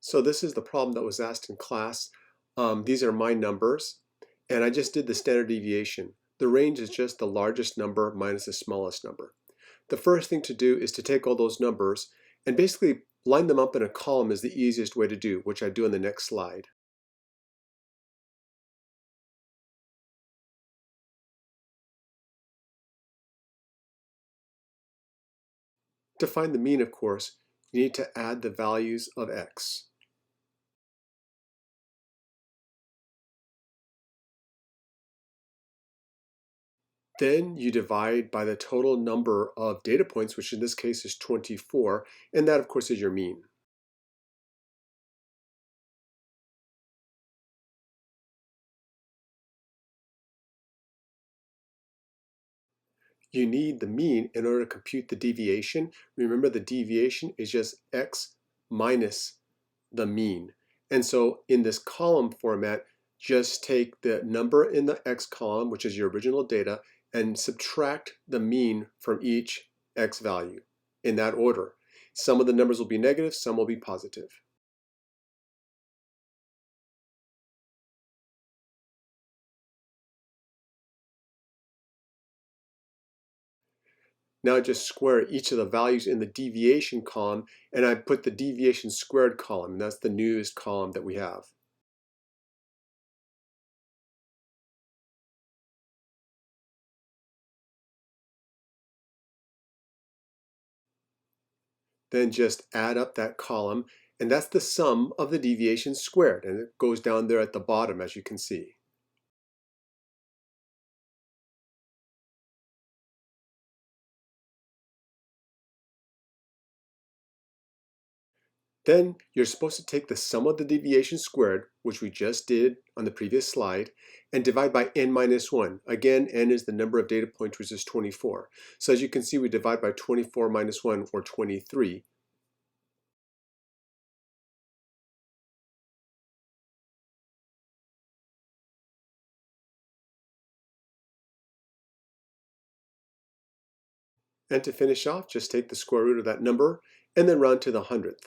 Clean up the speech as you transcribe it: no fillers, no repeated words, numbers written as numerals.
So this is the problem that was asked in class. These are my numbers, and I just did the standard deviation. The range is just the largest number minus the smallest number. The first thing to do is to take all those numbers and basically line them up in a column is the easiest way to do, which I do in the next slide. To find the mean, of course, you need to add the values of x. Then you divide by the total number of data points, which in this case is 24, and that of course is your mean. You need the mean in order to compute the deviation. Remember, the deviation is just x minus the mean. And so in this column format, just take the number in the x column, which is your original data, and subtract the mean from each x value in that order. Some of the numbers will be negative, some will be positive. Now I just square each of the values in the deviation column, and I put the deviation squared column, and that's the newest column that we have. Then just add up that column, and that's the sum of the deviation squared, and it goes down there at the bottom, as you can see. Then you're supposed to take the sum of the deviation squared, which we just did on the previous slide, and divide by n minus 1. Again, n is the number of data points, which is 24. So as you can see, we divide by 24 minus 1, or 23. And to finish off, just take the square root of that number and then round to the 100th.